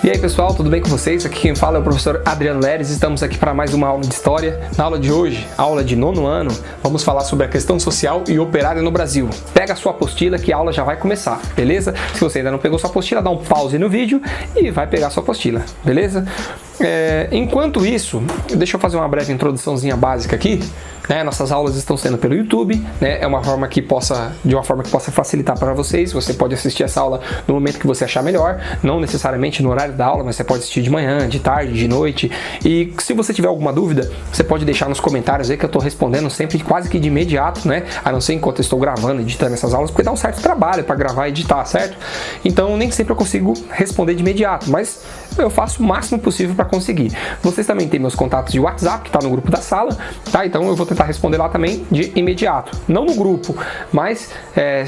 E aí pessoal, tudo bem com vocês? Aqui quem fala é o professor Adriano Leres, estamos aqui para mais uma aula de História. Na aula de hoje, aula de 9º ano, vamos falar sobre a questão social e operária no Brasil. Pega a sua apostila que a aula já vai começar, beleza? Se você ainda não pegou sua apostila, dá um pause no vídeo e vai pegar a sua apostila, beleza? Enquanto isso, deixa eu fazer uma breve introduçãozinha básica aqui. Nossas aulas estão sendo pelo YouTube, é uma forma que possa facilitar para vocês. Você pode assistir essa aula no momento que você achar melhor, não necessariamente no horário da aula, mas você pode assistir de manhã, de tarde, de noite. E se você tiver alguma dúvida, você pode deixar nos comentários aí que eu estou respondendo sempre quase que de imediato, a não ser enquanto eu estou gravando, editando essas aulas, porque dá um certo trabalho para gravar e editar, certo? Então nem sempre eu consigo responder de imediato, mas eu faço o máximo possível para conseguir. Vocês também têm meus contatos de WhatsApp, que está no grupo da sala, tá? Então eu vou tentar responder lá também de imediato, não no grupo, mas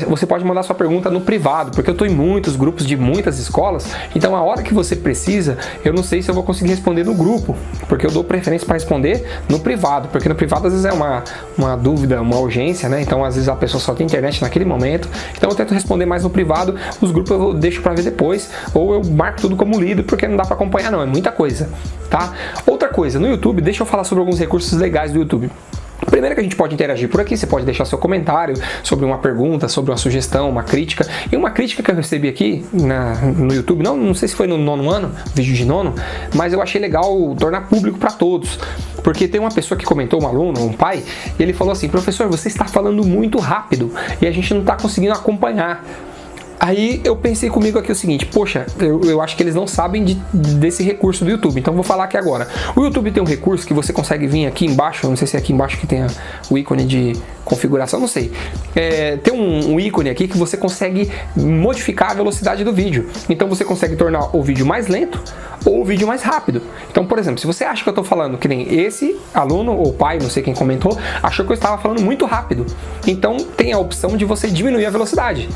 você pode mandar sua pergunta no privado, porque eu estou em muitos grupos de muitas escolas, então a hora que você precisa, eu não sei se eu vou conseguir responder no grupo, porque eu dou preferência para responder no privado, porque no privado às vezes é uma dúvida, uma urgência, então às vezes a pessoa só tem internet naquele momento, então eu tento responder mais no privado, os grupos eu deixo para ver depois, ou eu marco tudo como lido, porque não dá para acompanhar não, é muita coisa, tá? Outra coisa, no YouTube, deixa eu falar sobre alguns recursos legais do YouTube. Primeiro que a gente pode interagir por aqui, você pode deixar seu comentário sobre uma pergunta, sobre uma sugestão, uma crítica. E uma crítica que eu recebi aqui no YouTube, não sei se foi no 9º ano, vídeo de 9º, mas eu achei legal tornar público para todos. Porque tem uma pessoa que comentou, um aluno, um pai, e ele falou assim: professor, você está falando muito rápido e a gente não está conseguindo acompanhar. Aí eu pensei comigo aqui o seguinte: poxa, eu acho que eles não sabem desse recurso do YouTube, então vou falar aqui agora. O YouTube tem um recurso que você consegue vir aqui embaixo, não sei se é aqui embaixo que tem o ícone de configuração, não sei. Tem um ícone aqui que você consegue modificar a velocidade do vídeo. Então você consegue tornar o vídeo mais lento ou o vídeo mais rápido. Então, por exemplo, se você acha que eu estou falando que nem esse aluno ou pai, não sei quem comentou, achou que eu estava falando muito rápido, então tem a opção de você diminuir a velocidade.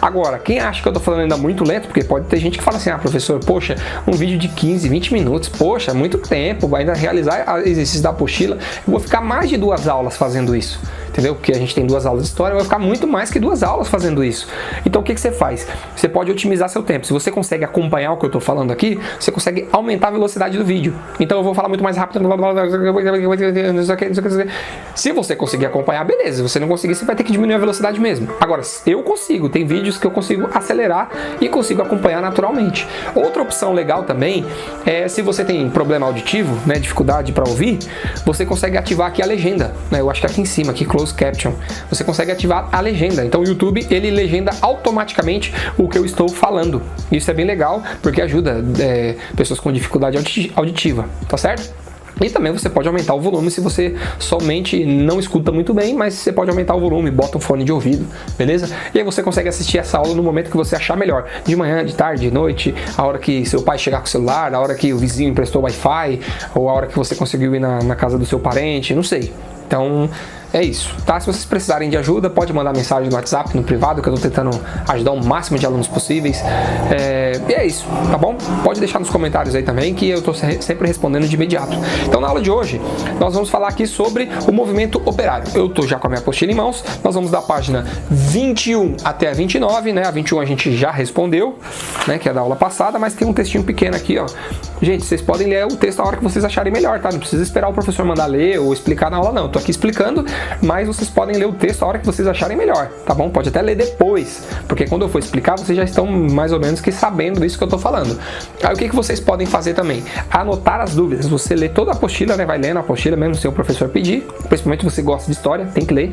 Agora, quem acha que eu estou falando ainda muito lento, porque pode ter gente que fala assim: ah, professor, poxa, um vídeo de 15, 20 minutos, poxa, muito tempo, vai ainda realizar exercícios da apostila, eu vou ficar mais de 2 aulas fazendo isso. Entendeu? Porque a gente tem 2 aulas de história, vai ficar muito mais que 2 aulas fazendo isso. Então o que você faz? Você pode otimizar seu tempo. Se você consegue acompanhar o que eu estou falando aqui, você consegue aumentar a velocidade do vídeo. Então eu vou falar muito mais rápido. Se você conseguir acompanhar, beleza. Se você não conseguir, você vai ter que diminuir a velocidade mesmo. Agora, eu consigo. Tem vídeos que eu consigo acelerar e consigo acompanhar naturalmente. Outra opção legal também é se você tem problema auditivo, dificuldade para ouvir, você consegue ativar aqui a legenda. Eu acho que aqui em cima, aqui close caption, você consegue ativar a legenda. Então o YouTube, ele legenda automaticamente o que eu estou falando. Isso é bem legal, porque ajuda pessoas com dificuldade auditiva, tá certo? E também você pode aumentar o volume se você somente não escuta muito bem, mas você pode aumentar o volume, bota um fone de ouvido, beleza? E aí você consegue assistir essa aula no momento que você achar melhor. De manhã, de tarde, de noite, a hora que seu pai chegar com o celular, a hora que o vizinho emprestou o Wi-Fi, ou a hora que você conseguiu ir na casa do seu parente, não sei. Então é isso, tá? Se vocês precisarem de ajuda, pode mandar mensagem no WhatsApp, no privado, que eu tô tentando ajudar o máximo de alunos possíveis. E é isso, tá bom? Pode deixar nos comentários aí também, que eu tô sempre respondendo de imediato. Então na aula de hoje, nós vamos falar aqui sobre o movimento operário. Eu tô já com a minha apostila em mãos, nós vamos da página 21 até a 29, A 21 a gente já respondeu, que é da aula passada, mas tem um textinho pequeno aqui, ó. Gente, vocês podem ler o texto a hora que vocês acharem melhor, tá? Não precisa esperar o professor mandar ler ou explicar na aula, não. Tô aqui explicando, mas vocês podem ler o texto a hora que vocês acharem melhor, tá bom? Pode até ler depois, porque quando eu for explicar, vocês já estão mais ou menos que sabendo disso que eu tô falando. Aí o que vocês podem fazer também? Anotar as dúvidas. Você lê toda a apostila, vai lendo a apostila, mesmo se o professor pedir, principalmente se você gosta de história, tem que ler.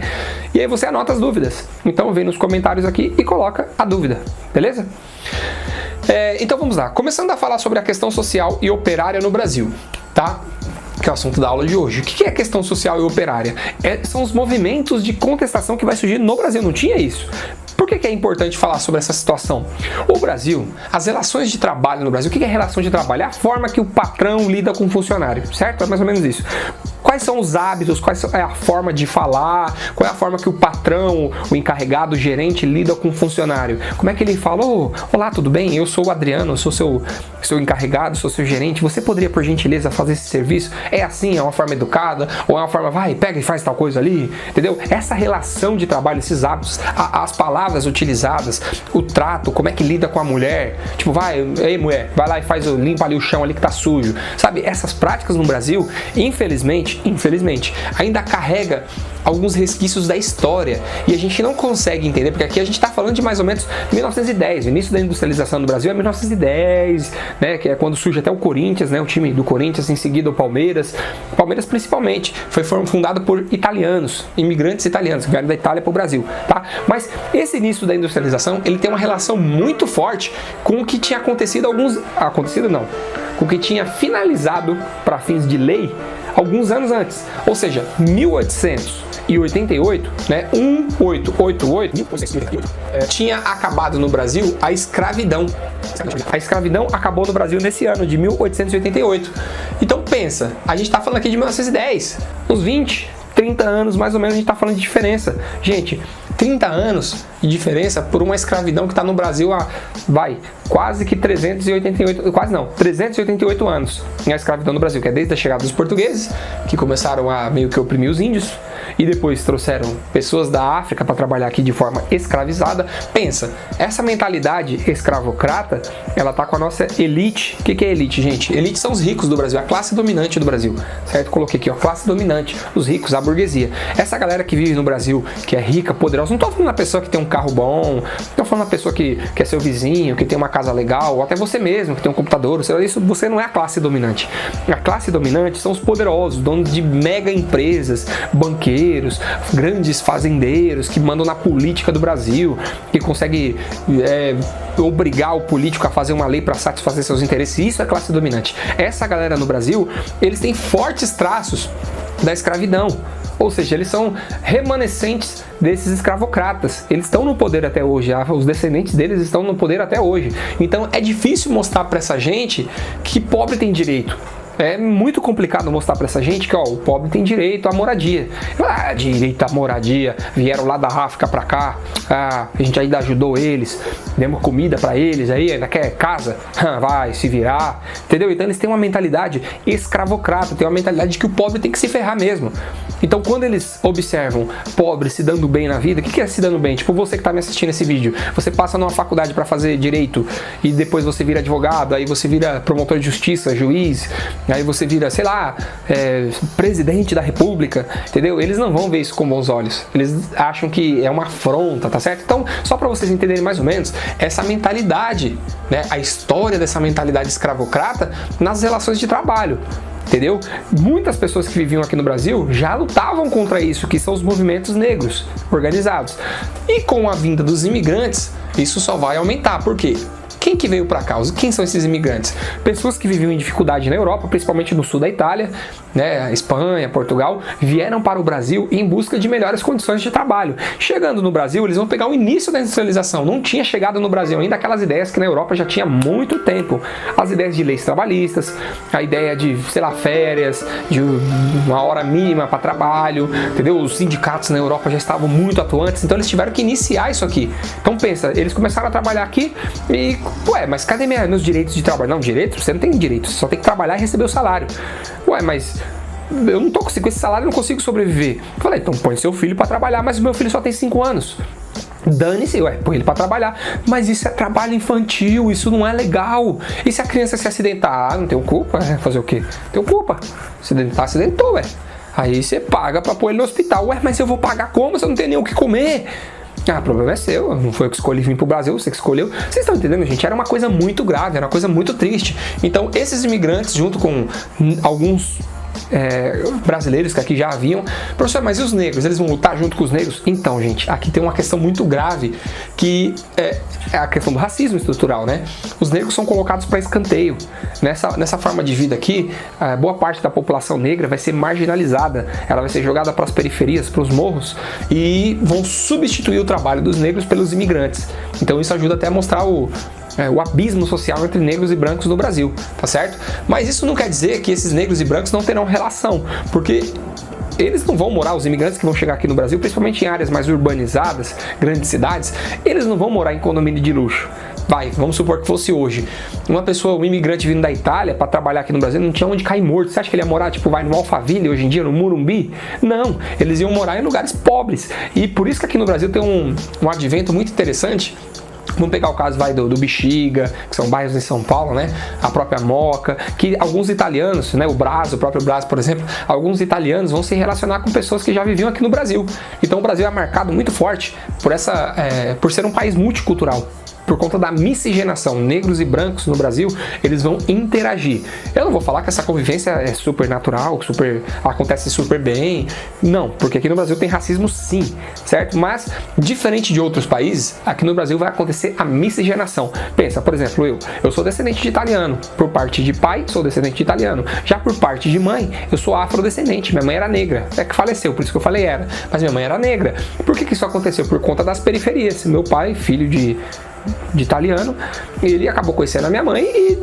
E aí você anota as dúvidas. Então vem nos comentários aqui e coloca a dúvida, beleza? Então vamos lá, começando a falar sobre a questão social e operária no Brasil, tá? Que é o assunto da aula de hoje. O que é questão social e operária? São os movimentos de contestação que vai surgir no Brasil, não tinha isso? Por que é importante falar sobre essa situação? O Brasil, as relações de trabalho no Brasil, o que é relação de trabalho? É a forma que o patrão lida com o funcionário, certo? É mais ou menos isso. Quais são os hábitos, é a forma de falar, qual é a forma que o patrão, o encarregado, o gerente lida com o funcionário. Como é que ele fala, olá, tudo bem? Eu sou o Adriano, eu sou seu encarregado, sou seu gerente, você poderia, por gentileza, fazer esse serviço? É assim, é uma forma educada, ou é uma forma, vai, pega e faz tal coisa ali, entendeu? Essa relação de trabalho, esses hábitos, as palavras utilizadas, o trato, como é que lida com a mulher, tipo, vai, ei mulher, vai lá e limpa ali o chão ali que tá sujo, sabe? Essas práticas no Brasil, infelizmente, ainda carrega alguns resquícios da história e a gente não consegue entender, porque aqui a gente está falando de mais ou menos 1910, o início da industrialização do Brasil é 1910, né, que é quando surge até o Corinthians, né, o time do Corinthians, em seguida o Palmeiras principalmente foi fundado por italianos, imigrantes italianos que vieram da Itália para o Brasil, tá? Mas esse início da industrialização, ele tem uma relação muito forte com o que tinha com o que tinha finalizado para fins de lei alguns anos antes, ou seja, 1888, né, 1888, tinha acabado no Brasil a escravidão. A escravidão acabou no Brasil nesse ano de 1888. Então pensa, a gente está falando aqui de 1910, uns 20, 30 anos mais ou menos a gente está falando de diferença. Gente, 30 anos de diferença por uma escravidão que está no Brasil há, quase que 388 anos. A escravidão no Brasil, que é desde a chegada dos portugueses, que começaram a meio que oprimir os índios, e depois trouxeram pessoas da África para trabalhar aqui de forma escravizada. Pensa, essa mentalidade escravocrata, ela tá com a nossa elite. O que é elite, gente? Elite são os ricos do Brasil, a classe dominante do Brasil, certo? Coloquei aqui, ó, classe dominante, os ricos, a burguesia. Essa galera que vive no Brasil, que é rica, poderosa, não tô falando da pessoa que tem um carro bom, não tô falando da pessoa que é seu vizinho, que tem uma casa legal, ou até você mesmo, que tem um computador, isso você não é a classe dominante. A classe dominante são os poderosos, donos de mega empresas, banqueiros, grandes fazendeiros que mandam na política do Brasil, que conseguem obrigar o político a fazer uma lei para satisfazer seus interesses. Isso é classe dominante. Essa galera no Brasil, eles têm fortes traços da escravidão. Ou seja, eles são remanescentes desses escravocratas. Eles estão no poder até hoje, os descendentes deles estão no poder até hoje. Então é difícil mostrar para essa gente que pobre tem direito. É muito complicado mostrar pra essa gente que, o pobre tem direito à moradia. Direito à moradia, vieram lá da África pra cá, a gente ainda ajudou eles, demos comida pra eles, aí ainda quer casa, vai se virar, entendeu? Então eles têm uma mentalidade escravocrata, tem uma mentalidade de que o pobre tem que se ferrar mesmo. Então quando eles observam pobres se dando bem na vida, o que é se dando bem? Tipo você que tá me assistindo esse vídeo, você passa numa faculdade pra fazer direito e depois você vira advogado, aí você vira promotor de justiça, juiz, aí você vira, sei lá, presidente da república, entendeu? Eles não vão ver isso com bons olhos. Eles acham que é uma afronta, tá certo? Então, só para vocês entenderem mais ou menos, essa mentalidade, né, a história dessa mentalidade escravocrata nas relações de trabalho. Entendeu? Muitas pessoas que viviam aqui no Brasil já lutavam contra isso, que são os movimentos negros organizados. E com a vinda dos imigrantes, isso só vai aumentar. Por quê? Quem que veio para cá? Quem são esses imigrantes? Pessoas que viviam em dificuldade na Europa, principalmente no sul da Itália, né, Espanha, Portugal, vieram para o Brasil em busca de melhores condições de trabalho. Chegando no Brasil, eles vão pegar o início da industrialização. Não tinha chegado no Brasil ainda aquelas ideias que na Europa já tinha há muito tempo. As ideias de leis trabalhistas, a ideia de, sei lá, férias, de uma hora mínima para trabalho, entendeu? Os sindicatos na Europa já estavam muito atuantes, então eles tiveram que iniciar isso aqui. Então pensa, eles começaram a trabalhar aqui e mas cadê meus direitos de trabalho? Não, direito? Você não tem direito, você só tem que trabalhar e receber o salário. Mas eu não tô com esse salário, eu não consigo sobreviver. Eu falei, então põe seu filho para trabalhar, mas o meu filho só tem 5 anos. Dane-se, põe ele para trabalhar. Mas isso é trabalho infantil, isso não é legal. E se a criança se acidentar? Não tenho culpa, fazer o quê? Tenho culpa. Acidentou, Aí você paga para pôr ele no hospital. Mas eu vou pagar como? Você não tem nem o que comer. O problema é seu, não foi eu que escolhi vir pro Brasil, você que escolheu. Vocês estão entendendo, gente? Era uma coisa muito grave, era uma coisa muito triste. Então, esses imigrantes, junto com alguns brasileiros que aqui já haviam, professor, mas e os negros? Eles vão lutar junto com os negros? Então, gente, aqui tem uma questão muito grave, que é a questão do racismo estrutural, né? Os negros são colocados para escanteio. Nessa forma de vida aqui, boa parte da população negra vai ser marginalizada, ela vai ser jogada para as periferias, para os morros, e vão substituir o trabalho dos negros pelos imigrantes. Então isso ajuda até a mostrar o abismo social entre negros e brancos no Brasil, tá certo? Mas isso não quer dizer que esses negros e brancos não terão relação, porque eles não vão morar, os imigrantes que vão chegar aqui no Brasil, principalmente em áreas mais urbanizadas, grandes cidades, eles não vão morar em condomínio de luxo. Vamos supor que fosse hoje. Um imigrante vindo da Itália para trabalhar aqui no Brasil, não tinha onde cair morto. Você acha que ele ia morar, no Alphaville hoje em dia, no Morumbi? Não, eles iam morar em lugares pobres. E por isso que aqui no Brasil tem um advento muito interessante. Vamos pegar o caso do Bexiga, que são bairros em São Paulo, né? A própria Moca, que alguns italianos, né? O próprio Brás, por exemplo, alguns italianos vão se relacionar com pessoas que já viviam aqui no Brasil. Então o Brasil é marcado muito forte por ser um país multicultural. Por conta da miscigenação, negros e brancos no Brasil, eles vão interagir. Eu não vou falar que essa convivência é super natural, acontece super bem. Não, porque aqui no Brasil tem racismo sim, certo? Mas, diferente de outros países, aqui no Brasil vai acontecer a miscigenação. Pensa, por exemplo, eu sou descendente de italiano. Por parte de pai, sou descendente de italiano. Já por parte de mãe, eu sou afrodescendente. Minha mãe era negra. É que faleceu, por isso que eu falei era. Mas minha mãe era negra. Por que isso aconteceu? Por conta das periferias. Meu pai, filho de italiano, ele acabou conhecendo a minha mãe e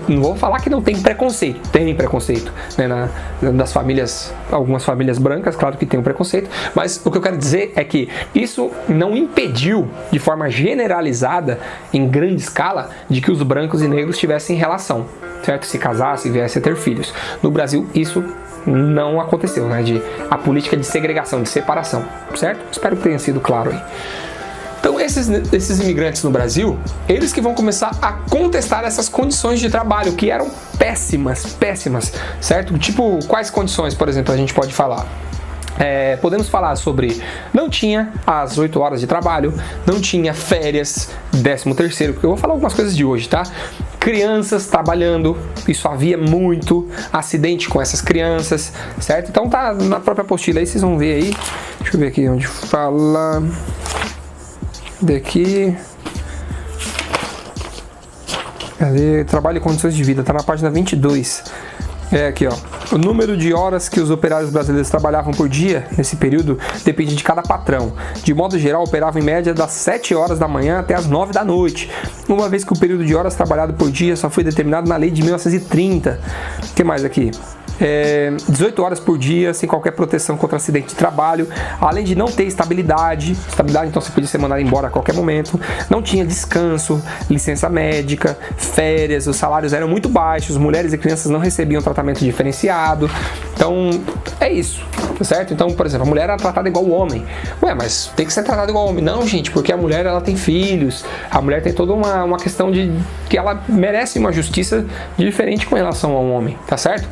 não vou falar que não tem preconceito, né, das famílias, algumas famílias brancas, claro que tem um preconceito, mas o que eu quero dizer é que isso não impediu de forma generalizada, em grande escala, de que os brancos e negros tivessem relação, certo? Se casassem e viessem a ter filhos. No Brasil, isso não aconteceu, né? A política de segregação, de separação, certo? Espero que tenha sido claro aí. Então esses imigrantes no Brasil, eles que vão começar a contestar essas condições de trabalho que eram péssimas, certo? Tipo, quais condições, por exemplo, a gente pode falar? Podemos falar sobre não tinha as 8 horas de trabalho, não tinha férias, 13º, porque eu vou falar algumas coisas de hoje, tá? Crianças trabalhando, isso havia muito acidente com essas crianças, certo? Então tá na própria apostila aí, vocês vão ver aí. Deixa eu ver aqui onde fala. Daqui. Cadê? Trabalho e condições de vida, tá na página 22. Aqui, ó. O número de horas que os operários brasileiros trabalhavam por dia nesse período depende de cada patrão. De modo geral, operavam em média das 7 horas da manhã até as 9 da noite, uma vez que o período de horas trabalhado por dia só foi determinado na lei de 1930. O que mais aqui? 18 horas por dia, sem qualquer proteção contra acidente de trabalho, além de não ter estabilidade, então você podia ser mandado embora a qualquer momento, não tinha descanso, licença médica, férias, os salários eram muito baixos, mulheres e crianças não recebiam tratamento diferenciado. Então, é isso, tá certo? Então, por exemplo, a mulher era tratada igual o homem. Mas tem que ser tratada igual o homem. Não, gente, porque a mulher, ela tem filhos, a mulher tem toda uma questão de que ela merece uma justiça diferente com relação ao homem, tá certo?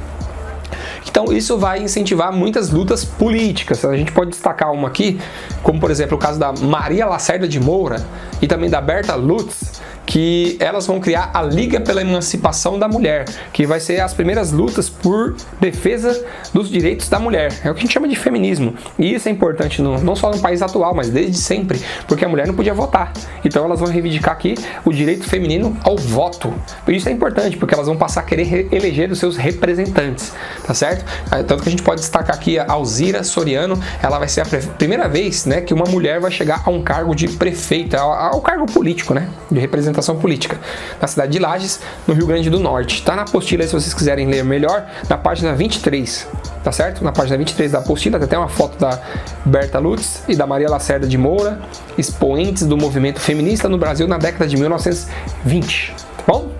Então isso vai incentivar muitas lutas políticas. A gente pode destacar uma aqui, como por exemplo o caso da Maria Lacerda de Moura e também da Berta Lutz, que elas vão criar a Liga pela Emancipação da Mulher, que vai ser as primeiras lutas por defesa dos direitos da mulher. É o que a gente chama de feminismo. E isso é importante não só no país atual, mas desde sempre, porque a mulher não podia votar. Então elas vão reivindicar aqui o direito feminino ao voto. E isso é importante, porque elas vão passar a querer eleger os seus representantes, tá certo? Tanto que a gente pode destacar aqui a Alzira Soriano, ela vai ser a primeira vez, né, que uma mulher vai chegar a um cargo de prefeita, ao cargo político, né, de representação política, na cidade de Lages, no Rio Grande do Norte. Tá na apostila aí, se vocês quiserem ler melhor, na página 23, tá certo? Na página 23 da apostila tem até uma foto da Berta Lutz e da Maria Lacerda de Moura, expoentes do movimento feminista no Brasil na década de 1920, tá bom?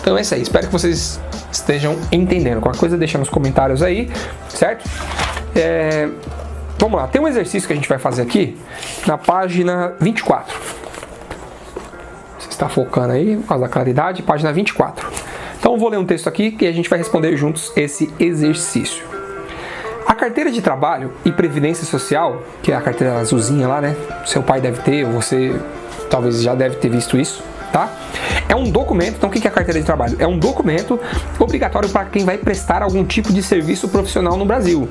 Então é isso aí, espero que vocês estejam entendendo. Qualquer coisa deixa nos comentários aí, certo? Vamos lá, tem um exercício que a gente vai fazer aqui na página 24. Está focando aí, por causa da claridade, página 24. Então eu vou ler um texto aqui e a gente vai responder juntos esse exercício. A carteira de trabalho e previdência social, que é a carteira azulzinha lá, né? Seu pai deve ter, ou você talvez já deve ter visto isso, tá? É um documento, então o que é a carteira de trabalho? É um documento obrigatório para quem vai prestar algum tipo de serviço profissional no Brasil.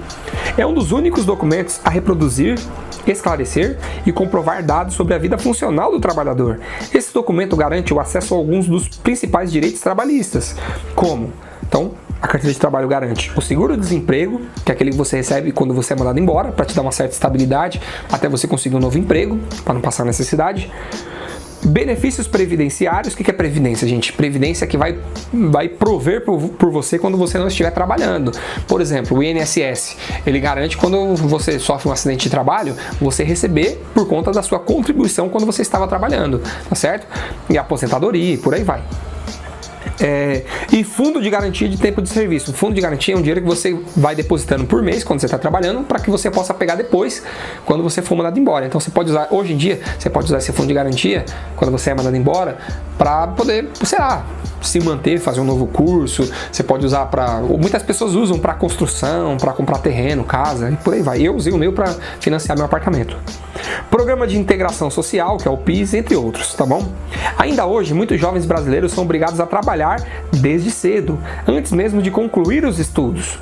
É um dos únicos documentos a reproduzir, esclarecer e comprovar dados sobre a vida funcional do trabalhador. Esse documento garante o acesso a alguns dos principais direitos trabalhistas, como, então, a carteira de trabalho garante o seguro-desemprego, que é aquele que você recebe quando você é mandado embora, para te dar uma certa estabilidade, até você conseguir um novo emprego, para não passar necessidade. Benefícios previdenciários. O que é previdência, gente? Previdência que vai prover por você quando você não estiver trabalhando. Por exemplo, o INSS, ele garante quando você sofre um acidente de trabalho, você receber por conta da sua contribuição quando você estava trabalhando, tá certo? E aposentadoria, e por aí vai. E fundo de garantia de tempo de serviço. O fundo de garantia é um dinheiro que você vai depositando por mês quando você está trabalhando, para que você possa pegar depois quando você for mandado embora. Então você pode usar, hoje em dia, você pode usar esse fundo de garantia quando você é mandado embora para poder, sei lá, se manter, fazer um novo curso. Você pode usar muitas pessoas usam para construção, para comprar terreno, casa e por aí vai. Eu usei o meu para financiar meu apartamento. Programa de integração social, que é o PIS, entre outros, tá bom? Ainda hoje, muitos jovens brasileiros são obrigados a trabalhar desde cedo, antes mesmo de concluir os estudos.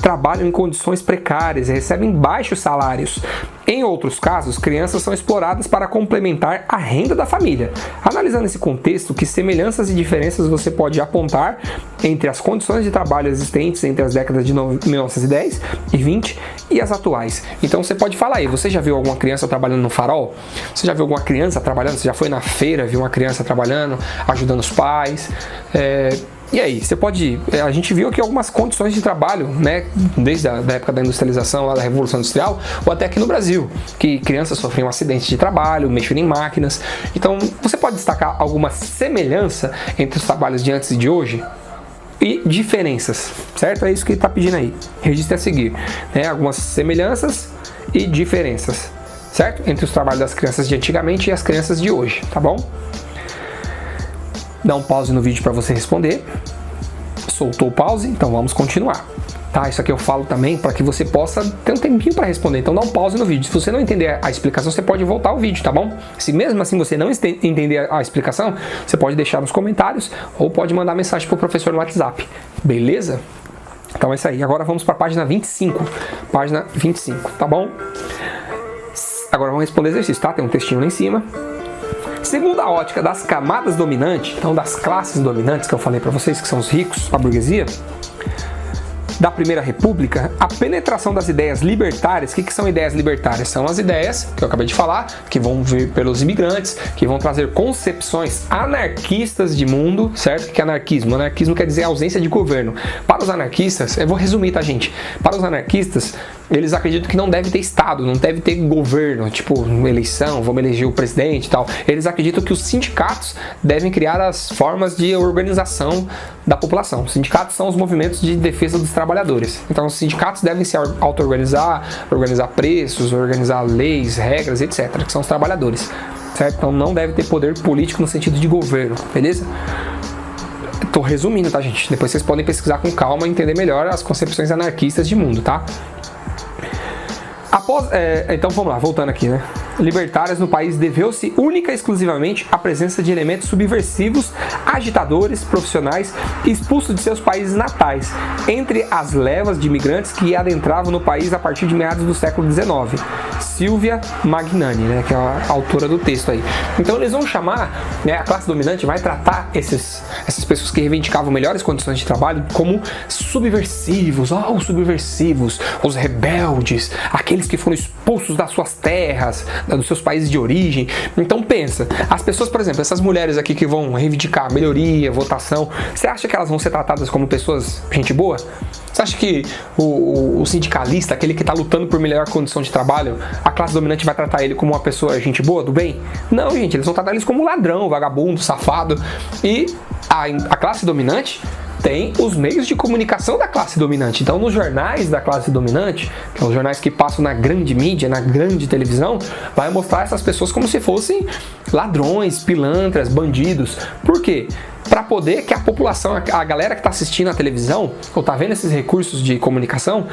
Trabalham em condições precárias e recebem baixos salários. Em outros casos, crianças são exploradas para complementar a renda da família. Analisando esse contexto, que semelhanças e diferenças você pode apontar entre as condições de trabalho existentes entre as décadas de 1910 e 20 e as atuais? Então você pode falar aí, você já viu alguma criança trabalhando no farol? Você já viu alguma criança trabalhando? Você já foi na feira, viu uma criança trabalhando, ajudando os pais? E aí, você pode... A gente viu aqui algumas condições de trabalho, né? Desde a época da industrialização, lá da Revolução Industrial, ou até aqui no Brasil, que crianças sofriam acidentes de trabalho, mexiam em máquinas. Então, você pode destacar alguma semelhança entre os trabalhos de antes e de hoje? E diferenças, certo? É isso que ele está pedindo aí. Registre a seguir, né? Algumas semelhanças e diferenças, certo? Entre os trabalhos das crianças de antigamente e as crianças de hoje, tá bom? Dá um pause no vídeo para você responder. Soltou o pause? Então vamos continuar. Tá? Isso aqui eu falo também para que você possa ter um tempinho para responder. Então dá um pause no vídeo. Se você não entender a explicação, você pode voltar ao vídeo, tá bom? Se mesmo assim você não entender a explicação, você pode deixar nos comentários ou pode mandar mensagem para o professor no WhatsApp. Beleza? Então é isso aí. Agora vamos para a página 25. Página 25, tá bom? Agora vamos responder exercício, tá? Tem um textinho lá em cima. Segundo a ótica das camadas dominantes, então das classes dominantes que eu falei para vocês, que são os ricos, a burguesia, da Primeira República, a penetração das ideias libertárias. O que são ideias libertárias? São as ideias que eu acabei de falar, que vão vir pelos imigrantes, que vão trazer concepções anarquistas de mundo, certo? O que é anarquismo? Anarquismo quer dizer ausência de governo. Para os anarquistas, eu vou resumir, tá, gente? Para os anarquistas, eles acreditam que não deve ter Estado, não deve ter governo, tipo eleição, vamos eleger o presidente e tal. Eles acreditam que os sindicatos devem criar as formas de organização da população. Os sindicatos são os movimentos de defesa dos trabalhadores. Então os sindicatos devem se auto-organizar, organizar preços, organizar leis, regras, etc., que são os trabalhadores, certo? Então não deve ter poder político no sentido de governo, beleza? Tô resumindo, tá, gente? Depois vocês podem pesquisar com calma e entender melhor as concepções anarquistas de mundo, tá? Então vamos lá, voltando aqui, né? Libertárias no país deveu-se única e exclusivamente à presença de elementos subversivos, agitadores, profissionais expulsos de seus países natais, entre as levas de imigrantes que adentravam no país a partir de meados do século XIX. Silvia Magnani, né, que é a autora do texto aí. Então eles vão chamar, né, a classe dominante vai tratar essas pessoas que reivindicavam melhores condições de trabalho como subversivos, os subversivos, os rebeldes, aqueles que foram expulsos das suas terras, dos seus países de origem. Então pensa, as pessoas, por exemplo, essas mulheres aqui que vão reivindicar melhoria, votação, você acha que elas vão ser tratadas como pessoas gente boa? Você acha que o sindicalista, aquele que está lutando por melhor condição de trabalho, a classe dominante vai tratar ele como uma pessoa gente boa, do bem? Não, gente, eles vão tratar eles como ladrão, vagabundo, safado. E a classe dominante tem os meios de comunicação da classe dominante. Então, nos jornais da classe dominante, que são os jornais que passam na grande mídia, na grande televisão, vai mostrar essas pessoas como se fossem ladrões, pilantras, bandidos. Por quê? Para poder que a população, a galera que está assistindo a televisão, ou está vendo esses recursos de comunicação,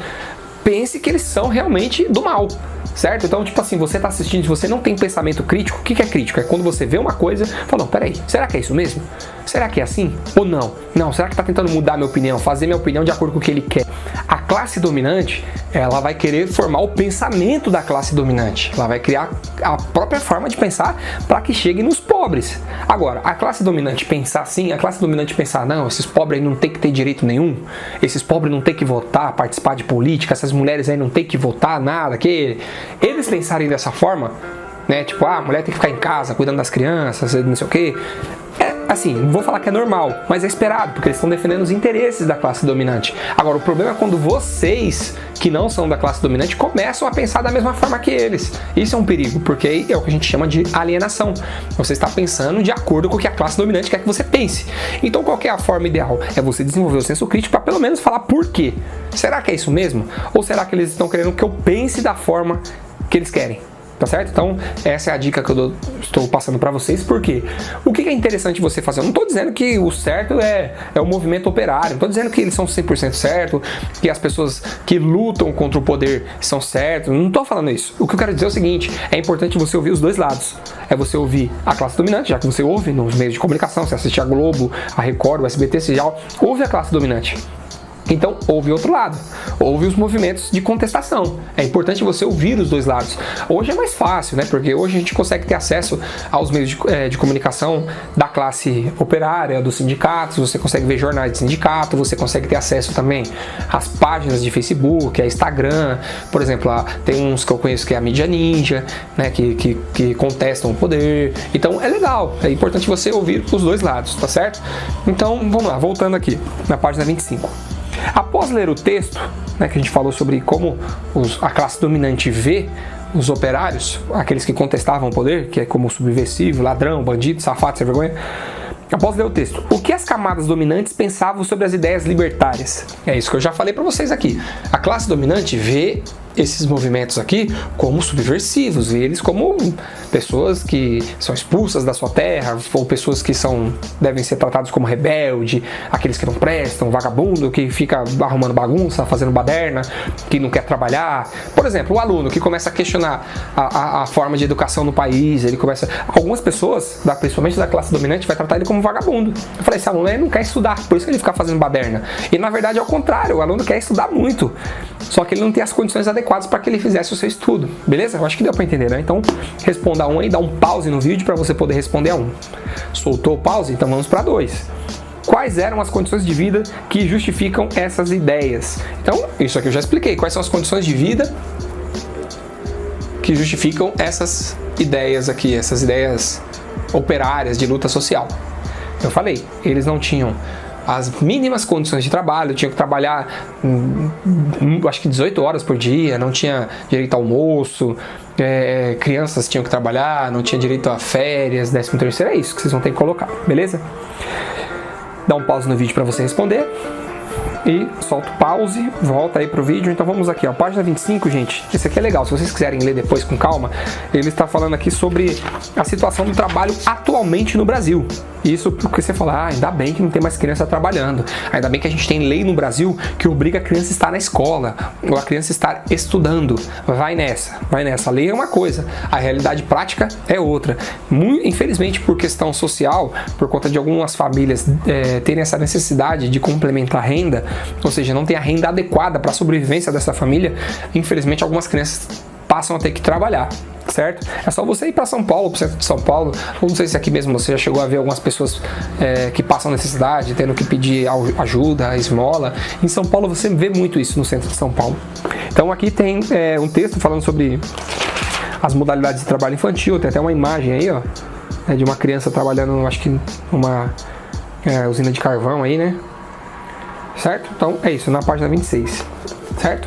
pense que eles são realmente do mal, certo? Então, tipo assim, você está assistindo, se você não tem pensamento crítico, o que é crítico? É quando você vê uma coisa e fala, não, peraí, será que é isso mesmo? Será que é assim? Ou não? Não, será que está tentando mudar minha opinião, fazer minha opinião de acordo com o que ele quer? A classe dominante, ela vai querer formar o pensamento da classe dominante. Ela vai criar a própria forma de pensar para que chegue nos pobres. Agora, a classe dominante pensar assim, a classe dominante pensar, não, esses pobres aí não tem que ter direito nenhum, esses pobres não tem que votar, participar de política, essas mulheres aí não tem que votar, nada, que eles pensarem dessa forma, né? Tipo, a mulher tem que ficar em casa cuidando das crianças, não sei o quê. Assim, não vou falar que é normal, mas é esperado, porque eles estão defendendo os interesses da classe dominante. Agora, o problema é quando vocês, que não são da classe dominante, começam a pensar da mesma forma que eles. Isso é um perigo, porque aí é o que a gente chama de alienação. Você está pensando de acordo com o que a classe dominante quer que você pense. Então, qual que é a forma ideal? É você desenvolver o senso crítico para pelo menos falar por quê. Será que é isso mesmo? Ou será que eles estão querendo que eu pense da forma que eles querem? Tá certo? Então, essa é a dica que eu estou passando para vocês, porque o que é interessante você fazer? Eu não estou dizendo que o certo é o movimento operário, não estou dizendo que eles são 100% certo, que as pessoas que lutam contra o poder são certas, não estou falando isso. O que eu quero dizer é o seguinte, é importante você ouvir os dois lados. É você ouvir a classe dominante, já que você ouve nos meios de comunicação, você assiste a Globo, a Record, o SBT, você já ouve a classe dominante. Então, ouve outro lado, ouve os movimentos de contestação. É importante você ouvir os dois lados. Hoje é mais fácil, né? Porque hoje a gente consegue ter acesso aos meios de comunicação da classe operária, dos sindicatos, você consegue ver jornais de sindicato, você consegue ter acesso também às páginas de Facebook, a Instagram. Por exemplo, tem uns que eu conheço que é a Mídia Ninja, né? Que contestam o poder. Então, é legal, é importante você ouvir os dois lados, tá certo? Então, vamos lá, voltando aqui na página 25. Após ler o texto, né, que a gente falou sobre como a classe dominante vê os operários, aqueles que contestavam o poder, que é como subversivo, ladrão, bandido, safado, sem vergonha. Após ler o texto, o que as camadas dominantes pensavam sobre as ideias libertárias? É isso que eu já falei para vocês aqui. A classe dominante vê esses movimentos aqui como subversivos, vê eles como pessoas que são expulsas da sua terra, ou pessoas que devem ser tratados como rebelde, aqueles que não prestam, vagabundo, que fica arrumando bagunça, fazendo baderna, que não quer trabalhar. Por exemplo, o aluno que começa a questionar a forma de educação no país, ele começa... Algumas pessoas, principalmente da classe dominante, vai tratar ele como vagabundo. Eu falei, esse aluno não quer estudar, por isso que ele fica fazendo baderna. E na verdade é o contrário, o aluno quer estudar muito, só que ele não tem as condições adequadas para que ele fizesse o seu estudo, beleza? Eu acho que deu para entender, né? Então, responda um aí, dá um pause no vídeo para você poder responder a um. Soltou o pause? Então vamos para 2. Quais eram as condições de vida que justificam essas ideias? Então, isso aqui eu já expliquei. Quais são as condições de vida que justificam essas ideias aqui, essas ideias operárias de luta social? Eu falei, eles não tinham as mínimas condições de trabalho, tinham que trabalhar acho que 18 horas por dia, não tinha direito ao almoço, crianças tinham que trabalhar, não tinha direito a férias, 13º, é isso que vocês vão ter que colocar, beleza? Dá um pause no vídeo para você responder e solta o pause, volta aí pro vídeo. Então vamos aqui, ó, página 25, gente. Esse aqui é legal, se vocês quiserem ler depois com calma. Ele está falando aqui sobre a situação do trabalho atualmente no Brasil. Isso porque você fala, ainda bem que não tem mais criança trabalhando, ainda bem que a gente tem lei no Brasil que obriga a criança a estar na escola, ou a criança a estar estudando. Vai nessa. A lei é uma coisa, a realidade prática é outra. Infelizmente, por questão social, por conta de algumas famílias terem essa necessidade de complementar a renda, ou seja, não tem a renda adequada para a sobrevivência dessa família, infelizmente algumas crianças passam a ter que trabalhar, certo? É só você ir para São Paulo, para o centro de São Paulo, ou não sei se aqui mesmo você já chegou a ver algumas pessoas que passam necessidade, tendo que pedir ajuda, esmola. Em São Paulo você vê muito isso no centro de São Paulo. Então aqui tem um texto falando sobre as modalidades de trabalho infantil, tem até uma imagem aí, ó, de uma criança trabalhando, acho que numa usina de carvão aí, né? Certo? Então é isso, na página 26, certo?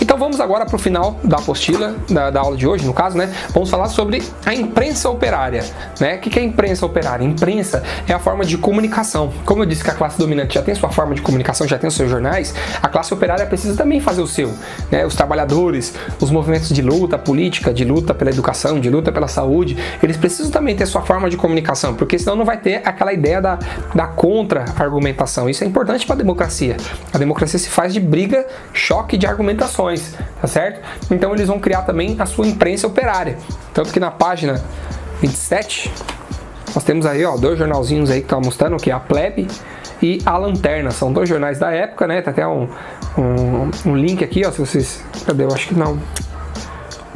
Então vamos agora para o final da apostila, da aula de hoje, no caso, né? Vamos falar sobre a imprensa operária, né? O que é a imprensa operária? Imprensa é a forma de comunicação. Como eu disse que a classe dominante já tem sua forma de comunicação, já tem os seus jornais, a classe operária precisa também fazer o seu, né? Os trabalhadores, os movimentos de luta política, de luta pela educação, de luta pela saúde, eles precisam também ter sua forma de comunicação, porque senão não vai ter aquela ideia da contra-argumentação. Isso é importante para a democracia. A democracia se faz de briga, choque de argumentações, tá certo? Então eles vão criar também a sua imprensa operária. Tanto que na página 27 nós temos aí, ó, 2 jornalzinhos aí que estão mostrando, que é a Plebe e a Lanterna. São 2 jornais da época, né? Tá até um link aqui, ó, se vocês... Cadê? Eu acho que não.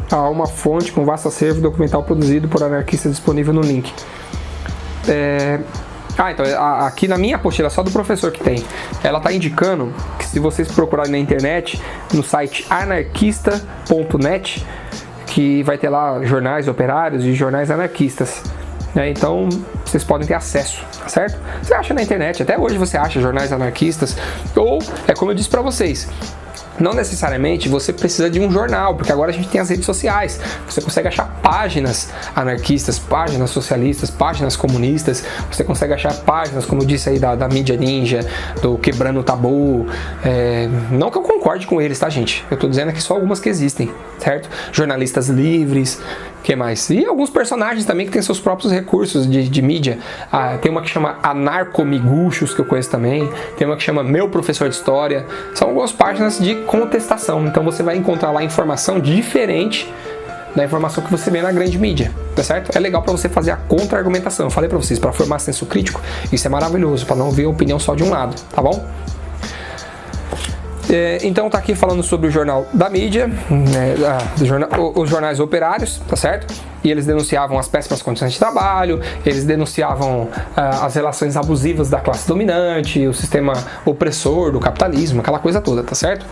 Há uma fonte com vasto acervo documental produzido por anarquistas disponível no link. Então aqui na minha apostila, só do professor que tem, ela tá indicando que se vocês procurarem na internet, no site anarquista.net, que vai ter lá jornais operários e jornais anarquistas. Então vocês podem ter acesso, tá certo? Você acha na internet, até hoje você acha jornais anarquistas, ou é como eu disse para vocês, não necessariamente você precisa de um jornal, porque agora a gente tem as redes sociais. Você consegue achar páginas anarquistas, páginas socialistas, páginas comunistas. Você consegue achar páginas, como eu disse aí, da mídia ninja, do Quebrando o Tabu. Não que eu concorde com eles, tá, gente? Eu tô dizendo aqui só algumas que existem, certo? Jornalistas livres, que mais? E alguns personagens também que têm seus próprios recursos de mídia. Tem uma que chama Anarcomiguchos, que eu conheço também. Tem uma que chama Meu Professor de História. São algumas páginas de contestação. Então você vai encontrar lá informação diferente da informação que você vê na grande mídia, tá certo? É legal para você fazer a contra-argumentação. Eu falei para vocês, para formar senso crítico, isso é maravilhoso, para não ver a opinião só de um lado, tá bom? Então tá aqui falando sobre o jornal da mídia, os jornais operários, tá certo? E eles denunciavam as péssimas condições de trabalho, eles denunciavam as relações abusivas da classe dominante, o sistema opressor do capitalismo, aquela coisa toda, tá certo?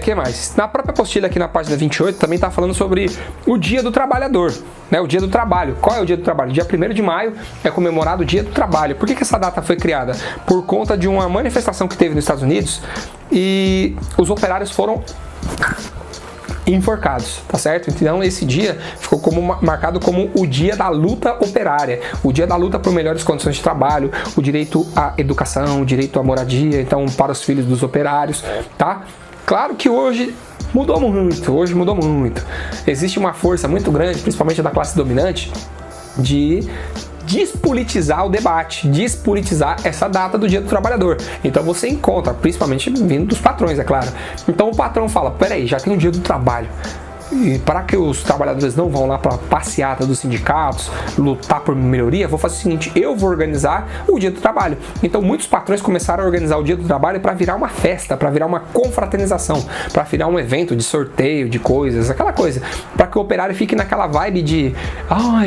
Que mais? Na própria apostila aqui na página 28 também está falando sobre o Dia do Trabalhador, né? O Dia do Trabalho. Qual é o Dia do Trabalho? Dia 1º de maio é comemorado o Dia do Trabalho. Por que essa data foi criada? Por conta de uma manifestação que teve nos Estados Unidos e os operários foram enforcados, tá certo? Então esse dia ficou marcado como o dia da luta operária, o dia da luta por melhores condições de trabalho, o direito à educação, o direito à moradia, então para os filhos dos operários, tá? Claro que hoje mudou muito. Existe uma força muito grande, principalmente da classe dominante, de despolitizar o debate, despolitizar essa data do Dia do Trabalhador. Então você encontra, principalmente vindo dos patrões, é claro. Então o patrão fala, peraí, já tem o Dia do Trabalho. E para que os trabalhadores não vão lá para a passeata dos sindicatos, lutar por melhoria, vou fazer o seguinte, eu vou organizar o Dia do Trabalho. Então muitos patrões começaram a organizar o Dia do Trabalho para virar uma festa, para virar uma confraternização, para virar um evento de sorteio de coisas, aquela coisa, para que o operário fique naquela vibe de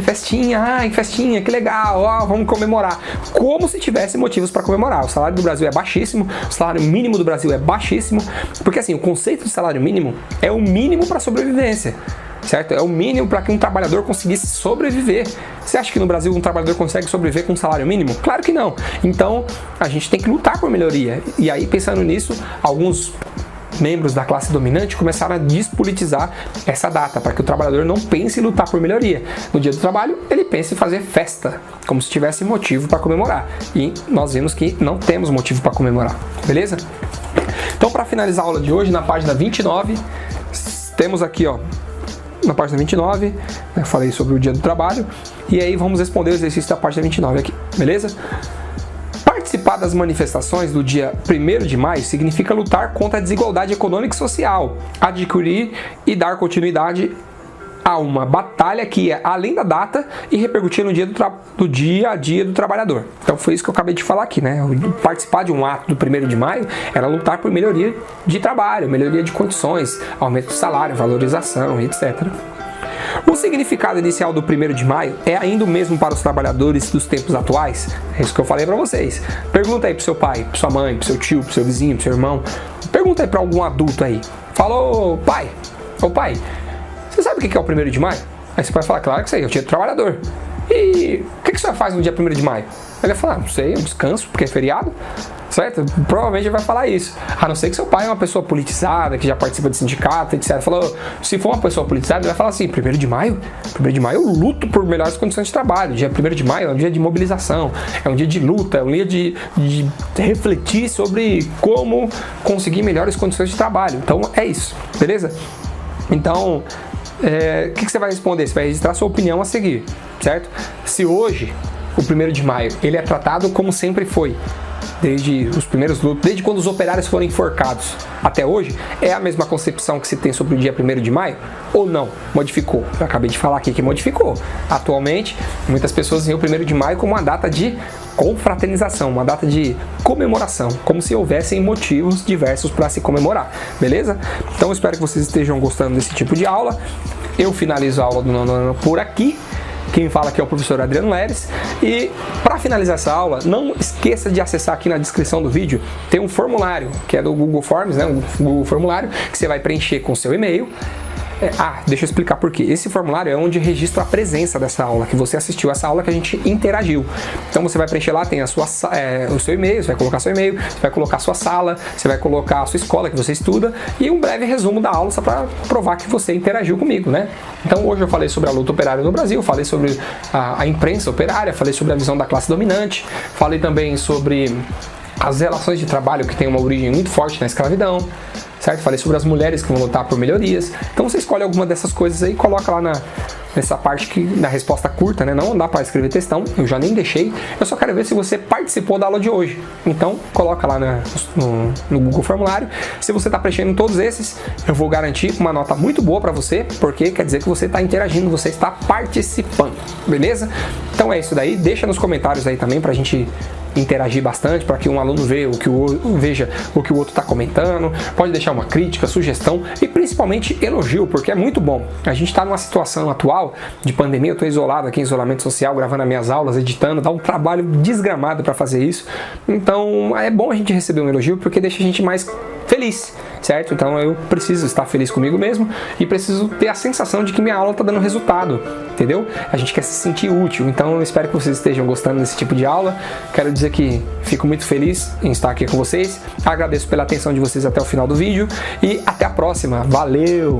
festinha, que legal, vamos comemorar, como se tivesse motivos para comemorar. O salário do Brasil é baixíssimo, o salário mínimo do Brasil é baixíssimo, porque assim, o conceito de salário mínimo é o mínimo para sobreviver, certo? É o mínimo para que um trabalhador conseguisse sobreviver. Você acha que no Brasil um trabalhador consegue sobreviver com um salário mínimo? Claro que não. Então, a gente tem que lutar por melhoria. E aí, pensando nisso, alguns membros da classe dominante começaram a despolitizar essa data, para que o trabalhador não pense em lutar por melhoria. No Dia do Trabalho, ele pensa em fazer festa, como se tivesse motivo para comemorar. E nós vimos que não temos motivo para comemorar. Beleza? Então, para finalizar a aula de hoje, na página 29, temos aqui, na página 29, eu falei sobre o Dia do Trabalho, e aí vamos responder o exercício da página 29 aqui, beleza? Participar das manifestações do dia 1º de maio significa lutar contra a desigualdade econômica e social, adquirir e dar continuidade a uma batalha que ia além da data e repercutir no dia a dia do trabalhador. Então foi isso que eu acabei de falar aqui, né? Participar de um ato do 1º de maio era lutar por melhoria de trabalho, melhoria de condições, aumento do salário, valorização, etc. O significado inicial do 1º de maio é ainda o mesmo para os trabalhadores dos tempos atuais? É isso que eu falei para vocês. Pergunta aí pro seu pai, pra sua mãe, pro seu tio, pro seu vizinho, pro seu irmão. Pergunta aí para algum adulto aí. Falou, pai, você sabe o que é o 1º de maio? Aí você vai falar, claro que sei, é o Dia do Trabalhador. E o que você faz no dia 1º de maio? Ele vai falar, não sei, eu descanso, porque é feriado, certo? Provavelmente ele vai falar isso. A não ser que seu pai é uma pessoa politizada, que já participa de sindicato, etc. Falou, se for uma pessoa politizada, ele vai falar assim, 1º de maio? 1º de maio eu luto por melhores condições de trabalho. Dia 1º de maio é um dia de mobilização, é um dia de luta, é um dia de refletir sobre como conseguir melhores condições de trabalho. Então é isso, beleza? Então, o que você vai responder? Você vai registrar sua opinião a seguir, certo? Se hoje, o 1º de maio, ele é tratado como sempre foi, desde os primeiros lutos, desde quando os operários foram enforcados até hoje, é a mesma concepção que se tem sobre o dia 1º de maio? Ou não? Modificou? Eu acabei de falar aqui que modificou. Atualmente, muitas pessoas veem o 1º de maio como uma data de confraternização, uma data de comemoração, como se houvessem motivos diversos para se comemorar, beleza? Então, espero que vocês estejam gostando desse tipo de aula. Eu finalizo a aula do 9º ano por aqui. Quem fala aqui é o professor Adriano Leres. E para finalizar essa aula, não esqueça de acessar aqui na descrição do vídeo, tem um formulário, que é do Google Forms, né? Um Google formulário, que você vai preencher com seu e-mail. Deixa eu explicar por quê. Esse formulário é onde registra a presença dessa aula, que você assistiu essa aula, que a gente interagiu. Então você vai preencher lá, tem a sua, o seu e-mail, você vai colocar seu e-mail, você vai colocar a sua sala, você vai colocar a sua escola que você estuda e um breve resumo da aula só para provar que você interagiu comigo, né? Então hoje eu falei sobre a luta operária no Brasil, falei sobre a imprensa operária, falei sobre a visão da classe dominante, falei também sobre as relações de trabalho que tem uma origem muito forte na escravidão, certo? Falei sobre as mulheres que vão lutar por melhorias. Então você escolhe alguma dessas coisas aí e coloca lá nessa parte que na resposta curta, né? Não dá para escrever textão, eu já nem deixei. Eu só quero ver se você participou da aula de hoje. Então coloca lá no Google Formulário. Se você está preenchendo todos esses, eu vou garantir uma nota muito boa para você, porque quer dizer que você está interagindo, você está participando, beleza? Então é isso daí. Deixa nos comentários aí também pra gente interagir bastante, para que um aluno veja o que o outro está comentando. Pode deixar uma crítica, sugestão e principalmente elogio, porque é muito bom. A gente está numa situação atual de pandemia, eu estou isolado aqui em isolamento social, gravando as minhas aulas, editando, dá um trabalho desgramado para fazer isso. Então é bom a gente receber um elogio, porque deixa a gente mais feliz, certo? Então eu preciso estar feliz comigo mesmo e preciso ter a sensação de que minha aula está dando resultado, entendeu? A gente quer se sentir útil, então eu espero que vocês estejam gostando desse tipo de aula. Quero dizer que fico muito feliz em estar aqui com vocês, agradeço pela atenção de vocês até o final do vídeo e até a próxima, valeu!